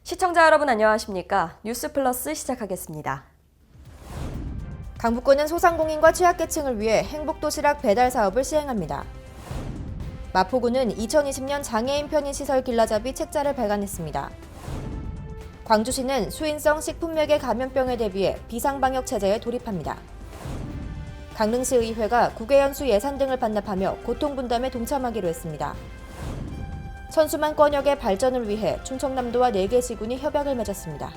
시청자 여러분 안녕하십니까? 뉴스 플러스 시작하겠습니다. 강북구는 소상공인과 취약계층을 위해 행복도시락 배달 사업을 시행합니다. 마포구는 2020년 장애인 편의시설 길라잡이 책자를 발간했습니다. 광주시는 수인성 식품매개 감염병에 대비해 비상방역 체제에 돌입합니다. 강릉시의회가 국외연수 예산 등을 반납하며 고통분담에 동참하기로 했습니다. 천수만 권역의 발전을 위해 충청남도와 4개 시군이 협약을 맺었습니다.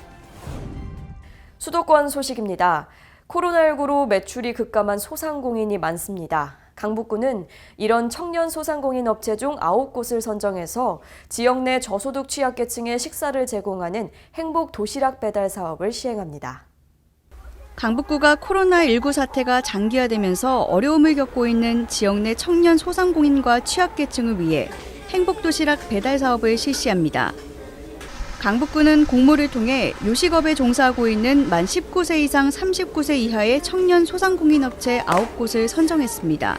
수도권 소식입니다. 코로나19로 매출이 급감한 소상공인이 많습니다. 강북구는 이런 청년 소상공인 업체 중 9곳을 선정해서 지역 내 저소득 취약계층에 식사를 제공하는 행복 도시락 배달 사업을 시행합니다. 강북구가 코로나19 사태가 장기화되면서 어려움을 겪고 있는 지역 내 청년 소상공인과 취약계층을 위해 행복도시락 배달 사업을 실시합니다. 강북구는 공모를 통해 요식업에 종사하고 있는 만 19세 이상 39세 이하의 청년 소상공인 업체 9곳을 선정했습니다.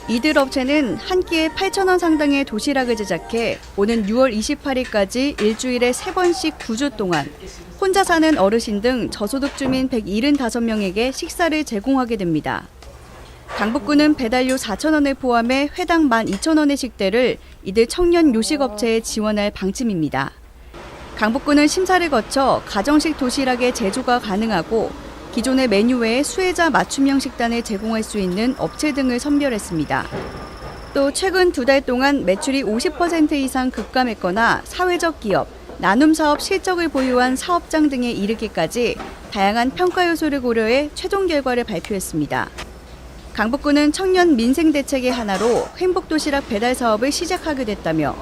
이들 업체는 한 끼에 8,000원 상당의 도시락을 제작해 오는 6월 28일까지 일주일에 3번씩 9주 동안 혼자 사는 어르신 등 저소득 주민 175명에게 식사를 제공하게 됩니다. 강북구는 배달료 4,000원을 포함해 회당 12,000원의 식대를 이들 청년 요식업체에 지원할 방침입니다. 강북구는 심사를 거쳐 가정식 도시락의 제조가 가능하고 기존의 메뉴 외에 수혜자 맞춤형 식단을 제공할 수 있는 업체 등을 선별했습니다. 또 최근 2달 동안 매출이 50% 이상 급감했거나 사회적 기업, 나눔 사업 실적을 보유한 사업장 등에 이르기까지 다양한 평가 요소를 고려해 최종 결과를 발표했습니다. 강북구는 청년 민생 대책의 하나로 행복도시락 배달 사업을 시작하게 됐다며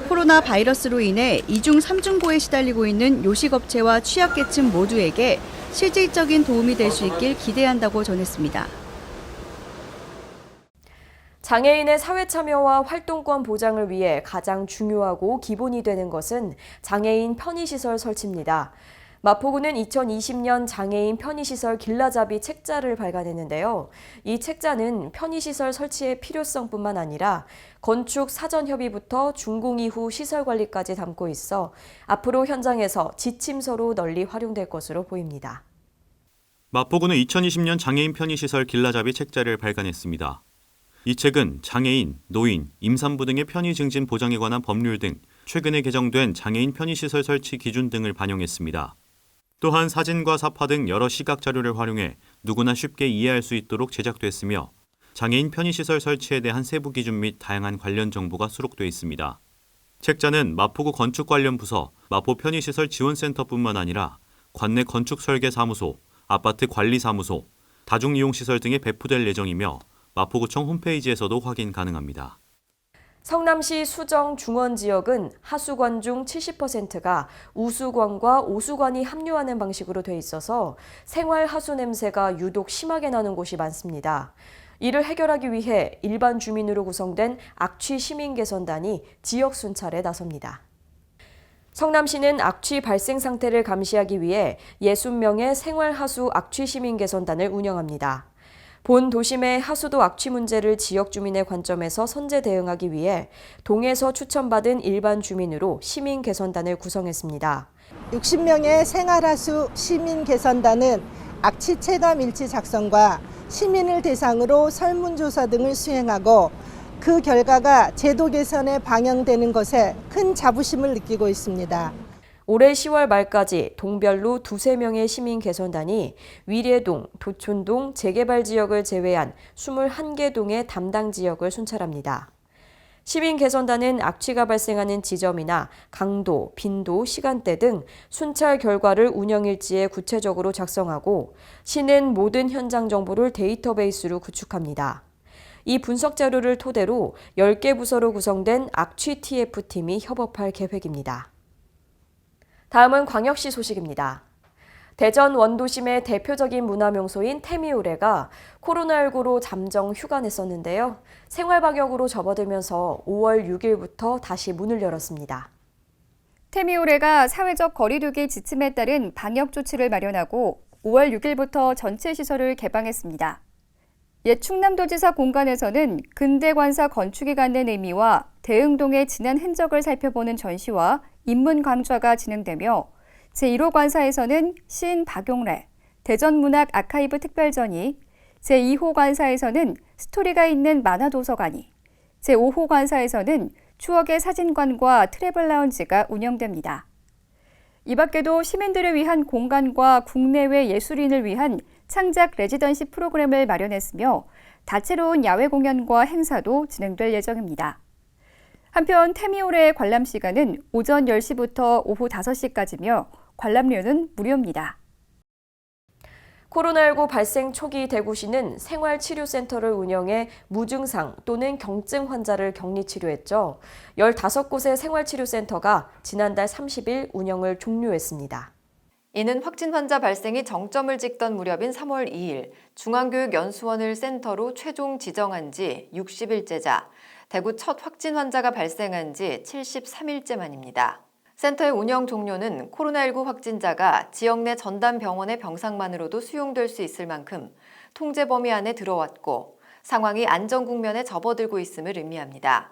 코로나 바이러스로 인해 이중 삼중고에 시달리고 있는 요식업체와 취약계층 모두에게 실질적인 도움이 될 수 있길 기대한다고 전했습니다. 장애인의 사회 참여와 활동권 보장을 위해 가장 중요하고 기본이 되는 것은 장애인 편의시설 설치입니다. 마포구는 2020년 장애인 편의시설 길라잡이 책자를 발간했는데요. 이 책자는 편의시설 설치의 필요성뿐만 아니라 건축 사전 협의부터 준공 이후 시설 관리까지 담고 있어 앞으로 현장에서 지침서로 널리 활용될 것으로 보입니다. 마포구는 2020년 장애인 편의시설 길라잡이 책자를 발간했습니다. 이 책은 장애인, 노인, 임산부 등의 편의 증진 보장에 관한 법률 등 최근에 개정된 장애인 편의시설 설치 기준 등을 반영했습니다. 또한 사진과 사파 등 여러 시각 자료를 활용해 누구나 쉽게 이해할 수 있도록 제작됐으며 장애인 편의시설 설치에 대한 세부 기준 및 다양한 관련 정보가 수록돼 있습니다. 책자는 마포구 건축 관련 부서, 마포 편의시설 지원센터뿐만 아니라 관내 건축설계사무소, 아파트 관리사무소, 다중이용시설 등에 배포될 예정이며 마포구청 홈페이지에서도 확인 가능합니다. 성남시 수정 중원 지역은 하수관 중 70%가 우수관과 오수관이 합류하는 방식으로 돼 있어서 생활 하수 냄새가 유독 심하게 나는 곳이 많습니다. 이를 해결하기 위해 일반 주민으로 구성된 악취 시민개선단이 지역 순찰에 나섭니다. 성남시는 악취 발생 상태를 감시하기 위해 60명의 생활 하수 악취 시민개선단을 운영합니다. 본 도심의 하수도 악취 문제를 지역 주민의 관점에서 선제 대응하기 위해 동에서 추천받은 일반 주민으로 시민 개선단을 구성했습니다. 60명의 생활하수 시민 개선단은 악취 체감 일지 작성과 시민을 대상으로 설문조사 등을 수행하고 그 결과가 제도 개선에 반영되는 것에 큰 자부심을 느끼고 있습니다. 올해 10월 말까지 동별로 2~3명의 시민 개선단이 위례동, 도촌동, 재개발 지역을 제외한 21개 동의 담당 지역을 순찰합니다. 시민 개선단은 악취가 발생하는 지점이나 강도, 빈도, 시간대 등 순찰 결과를 운영일지에 구체적으로 작성하고 시는 모든 현장 정보를 데이터베이스로 구축합니다. 이 분석 자료를 토대로 10개 부서로 구성된 악취 TF팀이 협업할 계획입니다. 다음은 광역시 소식입니다. 대전 원도심의 대표적인 문화명소인 태미오래가 코로나19로 잠정 휴관했었는데요. 생활방역으로 접어들면서 5월 6일부터 다시 문을 열었습니다. 태미오래가 사회적 거리두기 지침에 따른 방역 조치를 마련하고 5월 6일부터 전체 시설을 개방했습니다. 옛 충남도지사 공간에서는 근대관사 건축이 갖는 의미와 대흥동의 지난 흔적을 살펴보는 전시와 인문 강좌가 진행되며 제1호 관사에서는 시인 박용래, 대전문학 아카이브 특별전이, 제2호 관사에서는 스토리가 있는 만화도서관이, 제5호 관사에서는 추억의 사진관과 트래블 라운지가 운영됩니다. 이 밖에도 시민들을 위한 공간과 국내외 예술인을 위한 창작 레지던시 프로그램을 마련했으며 다채로운 야외 공연과 행사도 진행될 예정입니다. 한편 태미올해의 관람 시간은 오전 10시부터 오후 5시까지며 관람료는 무료입니다. 코로나19 발생 초기 대구시는 생활치료센터를 운영해 무증상 또는 경증 환자를 격리치료했죠. 15곳의 생활치료센터가 지난달 30일 운영을 종료했습니다. 이는 확진 환자 발생이 정점을 찍던 무렵인 3월 2일 중앙교육연수원을 센터로 최종 지정한 지 60일째자 대구 첫 확진 환자가 발생한 지 73일째 만입니다. 센터의 운영 종료는 코로나19 확진자가 지역 내 전담 병원의 병상만으로도 수용될 수 있을 만큼 통제 범위 안에 들어왔고 상황이 안정 국면에 접어들고 있음을 의미합니다.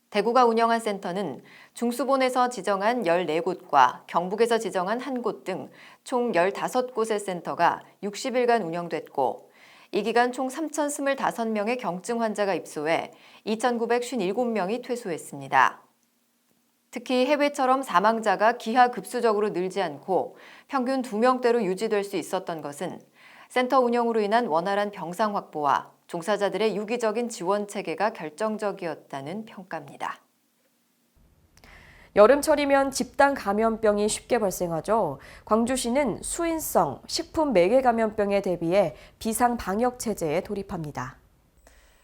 대구가 운영한 센터는 중수본에서 지정한 14곳과 경북에서 지정한 1곳 등 총 15곳의 센터가 60일간 운영됐고 이 기간 총 3,025명의 경증 환자가 입소해 2,957명이 퇴소했습니다. 특히 해외처럼 사망자가 기하급수적으로 늘지 않고 평균 2명대로 유지될 수 있었던 것은 센터 운영으로 인한 원활한 병상 확보와 종사자들의 유기적인 지원 체계가 결정적이었다는 평가입니다. 여름철이면 집단 감염병이 쉽게 발생하죠. 광주시는 수인성 식품 매개 감염병에 대비해 비상 방역 체제에 돌입합니다.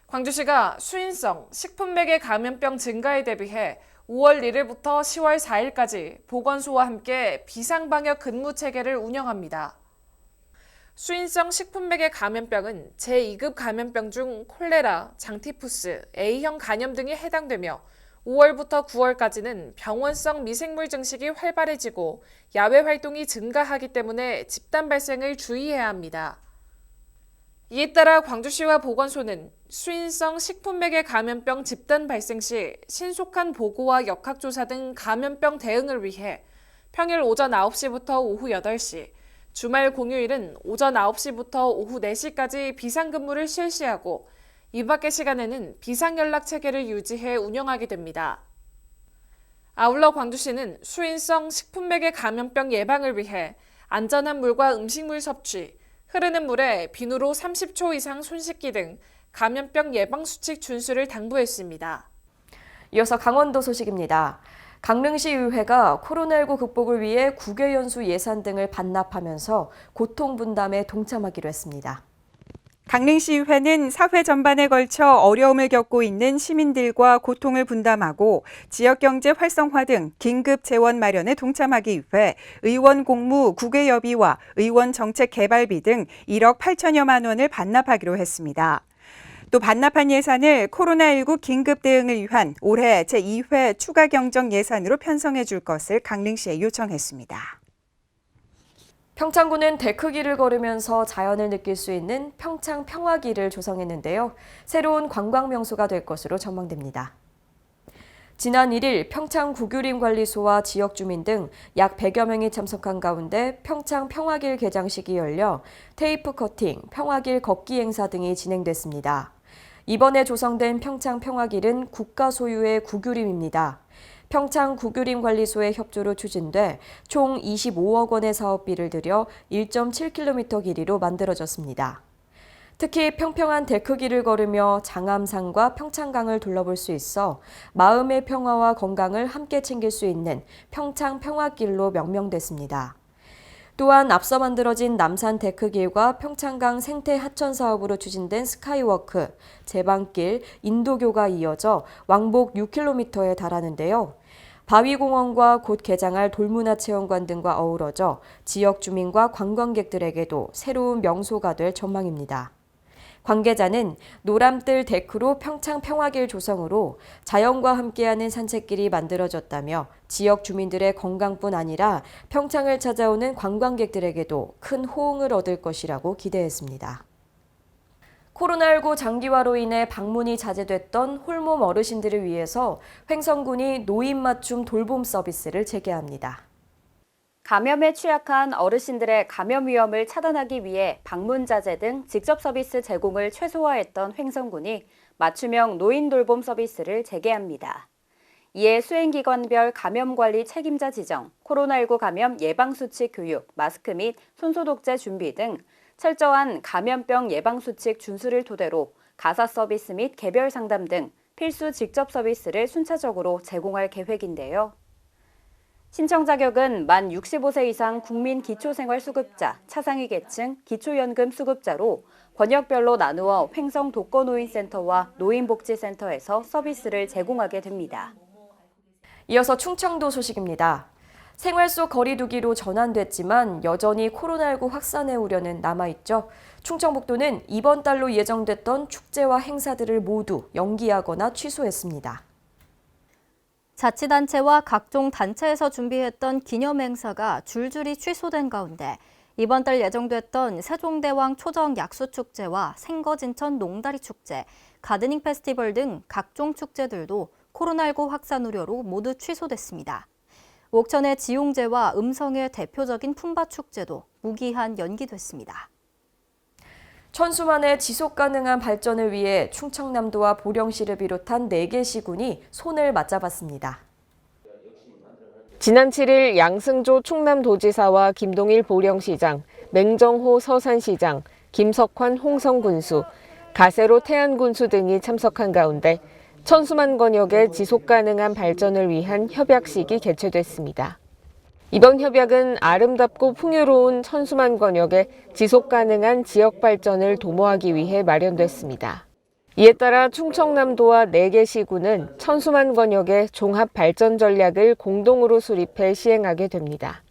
광주시가 수인성 식품 매개 감염병 증가에 대비해 5월 1일부터 10월 4일까지 보건소와 함께 비상방역 근무체계를 운영합니다. 수인성 식품매개 감염병은 제2급 감염병 중 콜레라, 장티푸스, A형 간염 등이 해당되며 5월부터 9월까지는 병원성 미생물 증식이 활발해지고 야외 활동이 증가하기 때문에 집단 발생을 주의해야 합니다. 이에 따라 광주시와 보건소는 수인성 식품매개 감염병 집단 발생 시 신속한 보고와 역학조사 등 감염병 대응을 위해 평일 오전 9시부터 오후 8시, 주말 공휴일은 오전 9시부터 오후 4시까지 비상근무를 실시하고 이 밖의 시간에는 비상연락체계를 유지해 운영하게 됩니다. 아울러 광주시는 수인성 식품매개 감염병 예방을 위해 안전한 물과 음식물 섭취, 흐르는 물에 비누로 30초 이상 손 씻기 등 감염병 예방수칙 준수를 당부했습니다. 이어서 강원도 소식입니다. 강릉시의회가 코로나19 극복을 위해 국외연수 예산 등을 반납하면서 고통분담에 동참하기로 했습니다. 강릉시의회는 사회 전반에 걸쳐 어려움을 겪고 있는 시민들과 고통을 분담하고 지역경제 활성화 등 긴급 재원 마련에 동참하기 위해 의원 공무 국외여비와 의원 정책 개발비 등 1억 8천여만 원을 반납하기로 했습니다. 또 반납한 예산을 코로나19 긴급 대응을 위한 올해 제2회 추가 경정 예산으로 편성해 줄 것을 강릉시에 요청했습니다. 평창군은 데크길을 걸으면서 자연을 느낄 수 있는 평창 평화길을 조성했는데요. 새로운 관광 명소가 될 것으로 전망됩니다. 지난 1일 평창 구규림관리소와 지역 주민 등 약 100여 명이 참석한 가운데 평창 평화길 개장식이 열려 테이프 커팅, 평화길 걷기 행사 등이 진행됐습니다. 이번에 조성된 평창 평화길은 국가 소유의 구규림입니다. 평창 구규림관리소의 협조로 추진돼 총 25억 원의 사업비를 들여 1.7km 길이로 만들어졌습니다. 특히 평평한 데크길을 걸으며 장암산과 평창강을 둘러볼 수 있어 마음의 평화와 건강을 함께 챙길 수 있는 평창 평화길로 명명됐습니다. 또한 앞서 만들어진 남산 데크길과 평창강 생태 하천 사업으로 추진된 스카이워크, 제방길, 인도교가 이어져 왕복 6km에 달하는데요. 바위공원과 곧 개장할 돌문화체험관 등과 어우러져 지역 주민과 관광객들에게도 새로운 명소가 될 전망입니다. 관계자는 노람뜰 데크로 평창 평화길 조성으로 자연과 함께하는 산책길이 만들어졌다며 지역 주민들의 건강뿐 아니라 평창을 찾아오는 관광객들에게도 큰 호응을 얻을 것이라고 기대했습니다. 코로나19 장기화로 인해 방문이 자제됐던 홀몸 어르신들을 위해서 횡성군이 노인 맞춤 돌봄 서비스를 재개합니다. 감염에 취약한 어르신들의 감염 위험을 차단하기 위해 방문 자제 등 직접 서비스 제공을 최소화했던 횡성군이 맞춤형 노인 돌봄 서비스를 재개합니다. 이에 수행기관별 감염관리 책임자 지정, 코로나19 감염 예방수칙 교육, 마스크 및 손소독제 준비 등 철저한 감염병 예방수칙 준수를 토대로 가사 서비스 및 개별 상담 등 필수 직접 서비스를 순차적으로 제공할 계획인데요. 신청 자격은 만 65세 이상 국민 기초생활수급자, 차상위 계층, 기초연금 수급자로 권역별로 나누어 횡성 독거노인센터와 노인복지센터에서 서비스를 제공하게 됩니다. 이어서 충청도 소식입니다. 생활 속 거리 두기로 전환됐지만 여전히 코로나19 확산의 우려는 남아있죠. 충청북도는 이번 달로 예정됐던 축제와 행사들을 모두 연기하거나 취소했습니다. 자치단체와 각종 단체에서 준비했던 기념행사가 줄줄이 취소된 가운데 이번 달 예정됐던 세종대왕 초정 약수축제와 생거진천 농다리 축제, 가드닝 페스티벌 등 각종 축제들도 코로나19 확산 우려로 모두 취소됐습니다. 옥천의 지용제와 음성의 대표적인 품바축제도 무기한 연기됐습니다. 천수만의 지속가능한 발전을 위해 충청남도와 보령시를 비롯한 4개 시군이 손을 맞잡았습니다. 지난 7일 양승조 충남도지사와 김동일 보령시장, 맹정호 서산시장, 김석환 홍성군수, 가세로 태안군수 등이 참석한 가운데 천수만 권역의 지속가능한 발전을 위한 협약식이 개최됐습니다. 이번 협약은 아름답고 풍요로운 천수만 권역의 지속가능한 지역 발전을 도모하기 위해 마련됐습니다. 이에 따라 충청남도와 4개 시군은 천수만 권역의 종합 발전 전략을 공동으로 수립해 시행하게 됩니다.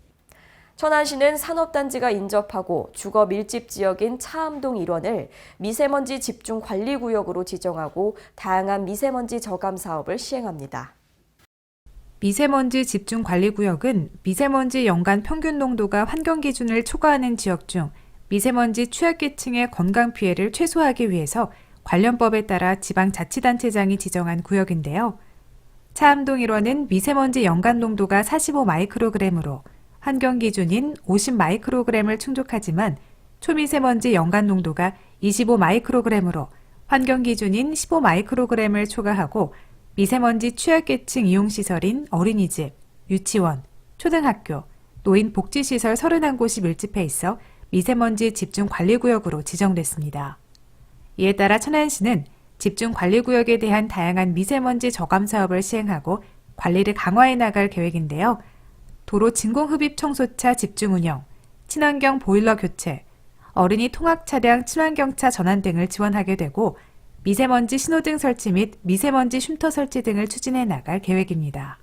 천안시는 산업단지가 인접하고 주거 밀집 지역인 차암동 일원을 미세먼지 집중 관리구역으로 지정하고 다양한 미세먼지 저감 사업을 시행합니다. 미세먼지 집중관리구역은 미세먼지 연간 평균 농도가 환경 기준을 초과하는 지역 중 미세먼지 취약계층의 건강 피해를 최소화하기 위해서 관련법에 따라 지방자치단체장이 지정한 구역인데요. 차암동 일원은 미세먼지 연간 농도가 45 마이크로그램으로 환경 기준인 50 마이크로그램을 충족하지만 초미세먼지 연간 농도가 25 마이크로그램으로 환경 기준인 15 마이크로그램을 초과하고 미세먼지 취약계층 이용시설인 어린이집, 유치원, 초등학교, 노인복지시설 31곳이 밀집해 있어 미세먼지 집중관리구역으로 지정됐습니다. 이에 따라 천안시는 집중관리구역에 대한 다양한 미세먼지 저감 사업을 시행하고 관리를 강화해 나갈 계획인데요. 도로 진공흡입 청소차 집중 운영, 친환경 보일러 교체, 어린이 통학 차량 친환경차 전환 등을 지원하게 되고 미세먼지 신호등 설치 및 미세먼지 쉼터 설치 등을 추진해 나갈 계획입니다.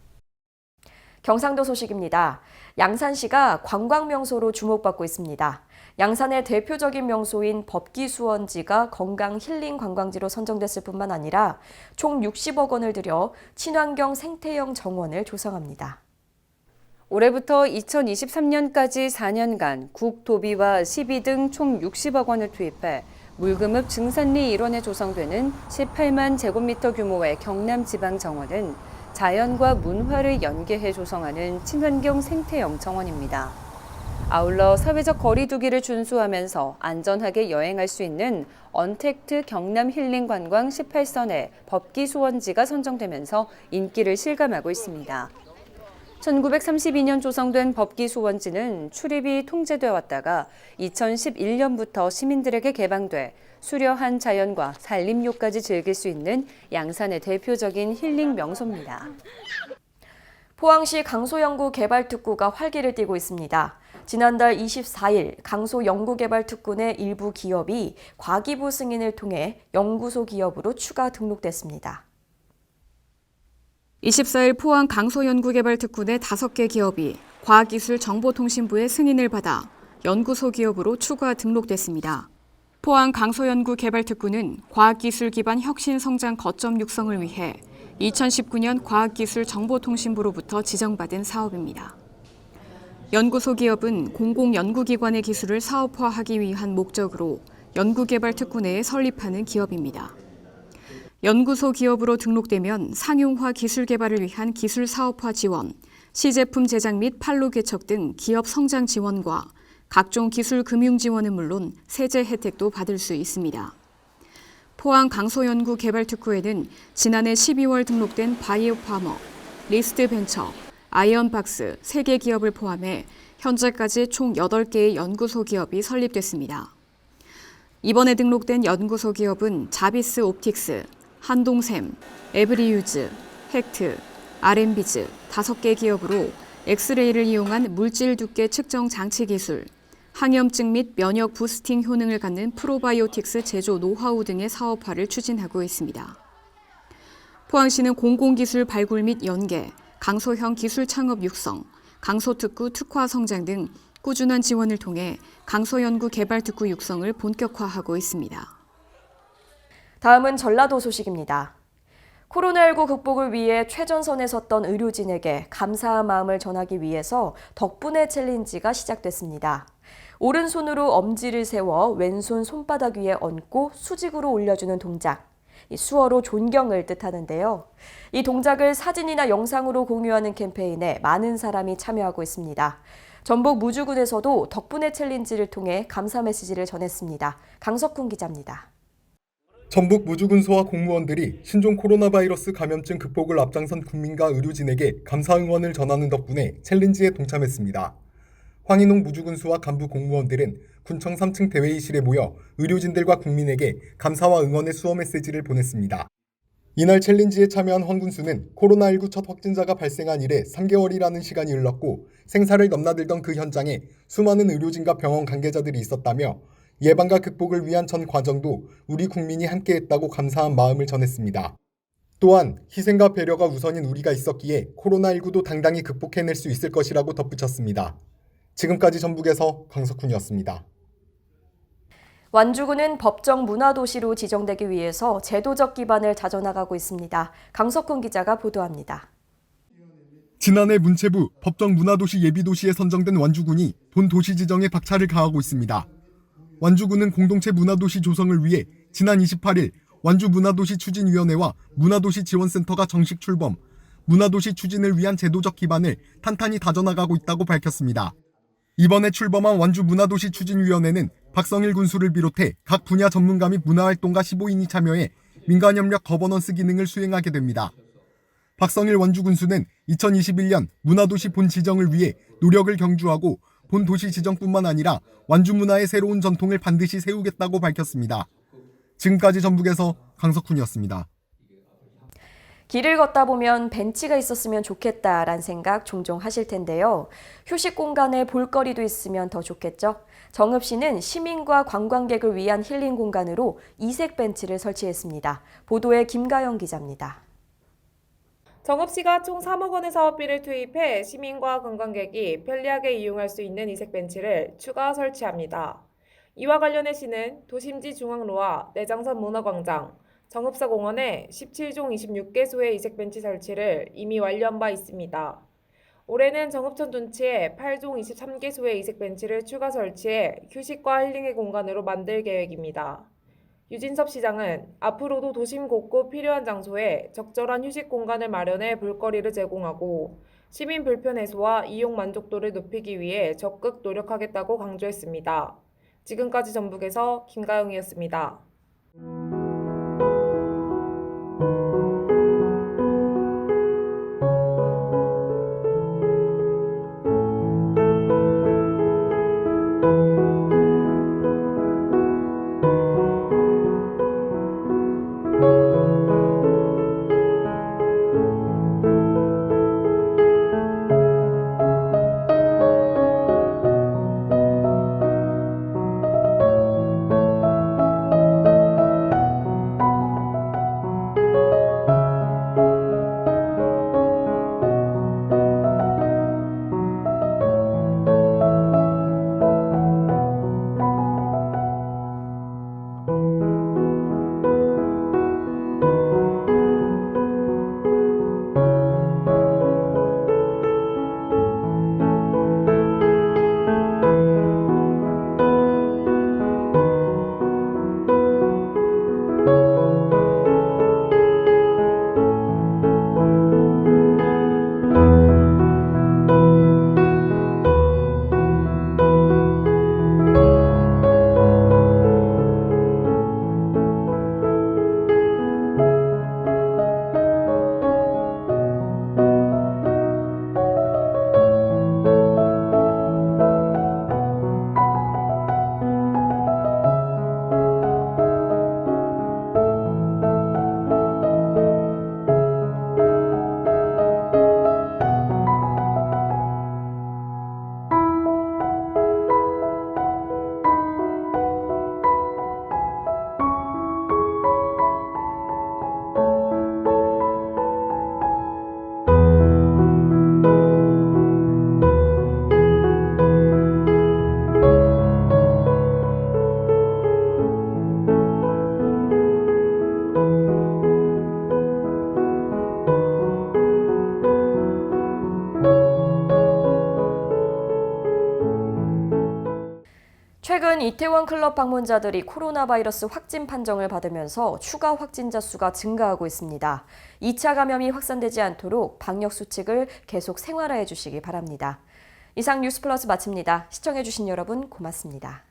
경상도 소식입니다. 양산시가 관광명소로 주목받고 있습니다. 양산의 대표적인 명소인 법기수원지가 건강 힐링 관광지로 선정됐을 뿐만 아니라 총 60억 원을 들여 친환경 생태형 정원을 조성합니다. 올해부터 2023년까지 4년간 국, 도비와 시비 등 총 60억 원을 투입해 물금읍 증산리 일원에 조성되는 18만 제곱미터 규모의 경남지방정원은 자연과 문화를 연계해 조성하는 친환경 생태형 정원입니다. 아울러 사회적 거리 두기를 준수하면서 안전하게 여행할 수 있는 언택트 경남 힐링 관광 18선의 법기수원지가 선정되면서 인기를 실감하고 있습니다. 1932년 조성된 법기수원지는 출입이 통제되어 왔다가 2011년부터 시민들에게 개방돼 수려한 자연과 산림욕까지 즐길 수 있는 양산의 대표적인 힐링 명소입니다. 포항시 강소연구개발특구가 활기를 띠고 있습니다. 지난달 24일 강소연구개발특구 내 일부 기업이 과기부 승인을 통해 연구소 기업으로 추가 등록됐습니다. 24일 포항 강소연구개발특구 내 5개 기업이 과학기술정보통신부의 승인을 받아 연구소 기업으로 추가 등록됐습니다. 포항 강소연구개발특구는 과학기술 기반 혁신 성장 거점 육성을 위해 2019년 과학기술정보통신부로부터 지정받은 사업입니다. 연구소 기업은 공공연구기관의 기술을 사업화하기 위한 목적으로 연구개발특구 내에 설립하는 기업입니다. 연구소 기업으로 등록되면 상용화 기술 개발을 위한 기술 사업화 지원, 시제품 제작 및 판로 개척 등 기업 성장 지원과 각종 기술 금융 지원은 물론 세제 혜택도 받을 수 있습니다. 포항 강소연구개발특구에는 지난해 12월 등록된 바이오파머, 리스트벤처, 아이언박스 3개 기업을 포함해 현재까지 총 8개의 연구소 기업이 설립됐습니다. 이번에 등록된 연구소 기업은 자비스 옵틱스, 한동샘, 에브리유즈, 헥트, RM비즈 5개 기업으로 엑스레이를 이용한 물질 두께 측정 장치 기술, 항염증 및 면역 부스팅 효능을 갖는 프로바이오틱스 제조 노하우 등의 사업화를 추진하고 있습니다. 포항시는 공공기술 발굴 및 연계, 강소형 기술 창업 육성, 강소특구 특화 성장 등 꾸준한 지원을 통해 강소연구개발특구 육성을 본격화하고 있습니다. 다음은 전라도 소식입니다. 코로나19 극복을 위해 최전선에 섰던 의료진에게 감사한 마음을 전하기 위해서 덕분에 챌린지가 시작됐습니다. 오른손으로 엄지를 세워 왼손 손바닥 위에 얹고 수직으로 올려주는 동작. 수어로 존경을 뜻하는데요. 이 동작을 사진이나 영상으로 공유하는 캠페인에 많은 사람이 참여하고 있습니다. 전북 무주군에서도 덕분에 챌린지를 통해 감사 메시지를 전했습니다. 강석훈 기자입니다. 전북 무주군 소아 공무원들이 신종 코로나 바이러스 감염증 극복을 앞장선 국민과 의료진에게 감사 응원을 전하는 덕분에 챌린지에 동참했습니다. 황인홍 무주군 소아 간부 공무원들은 군청 3층 대회의실에 모여 의료진들과 국민에게 감사와 응원의 수어 메시지를 보냈습니다. 이날 챌린지에 참여한 황 군수는 코로나19 첫 확진자가 발생한 이래 3개월이라는 시간이 흘렀고 생사를 넘나들던 그 현장에 수많은 의료진과 병원 관계자들이 있었다며 예방과 극복을 위한 전 과정도 우리 국민이 함께했다고 감사한 마음을 전했습니다. 또한 희생과 배려가 우선인 우리가 있었기에 코로나19도 당당히 극복해낼 수 있을 것이라고 덧붙였습니다. 지금까지 전북에서 강석훈이었습니다. 완주군은 법정 문화도시로 지정되기 위해서 제도적 기반을 다져나가고 있습니다. 강석훈 기자가 보도합니다. 지난해 문체부 법정 문화도시 예비도시에 선정된 완주군이 본 도시 지정에 박차를 가하고 있습니다. 완주군은 공동체 문화도시 조성을 위해 지난 28일 완주문화도시 추진위원회와 문화도시 지원센터가 정식 출범, 문화도시 추진을 위한 제도적 기반을 탄탄히 다져나가고 있다고 밝혔습니다. 이번에 출범한 완주문화도시 추진위원회는 박성일 군수를 비롯해 각 분야 전문가 및 문화활동가 15인이 참여해 민간협력 거버넌스 기능을 수행하게 됩니다. 박성일 완주군수는 2021년 문화도시 본 지정을 위해 노력을 경주하고 본 도시 지정뿐만 아니라 완주문화의 새로운 전통을 반드시 세우겠다고 밝혔습니다. 지금까지 전북에서 강석훈이었습니다. 길을 걷다 보면 벤치가 있었으면 좋겠다라는 생각 종종 하실 텐데요. 휴식 공간에 볼거리도 있으면 더 좋겠죠? 정읍시는 시민과 관광객을 위한 힐링 공간으로 이색 벤치를 설치했습니다. 보도에 김가영 기자입니다. 정읍시가 총 3억 원의 사업비를 투입해 시민과 관광객이 편리하게 이용할 수 있는 이색 벤치를 추가 설치합니다. 이와 관련해 시는 도심지 중앙로와 내장산 문화광장, 정읍사공원에 17종 26개소의 이색 벤치 설치를 이미 완료한 바 있습니다. 올해는 정읍천 둔치에 8종 23개소의 이색 벤치를 추가 설치해 휴식과 힐링의 공간으로 만들 계획입니다. 유진섭 시장은 앞으로도 도심 곳곳 필요한 장소에 적절한 휴식 공간을 마련해 볼거리를 제공하고 시민 불편 해소와 이용 만족도를 높이기 위해 적극 노력하겠다고 강조했습니다. 지금까지 전북에서 김가영이었습니다. 최근 이태원 클럽 방문자들이 코로나 바이러스 확진 판정을 받으면서 추가 확진자 수가 증가하고 있습니다. 2차 감염이 확산되지 않도록 방역 수칙을 계속 생활화해 주시기 바랍니다. 이상 뉴스플러스 마칩니다. 시청해 주신 여러분 고맙습니다.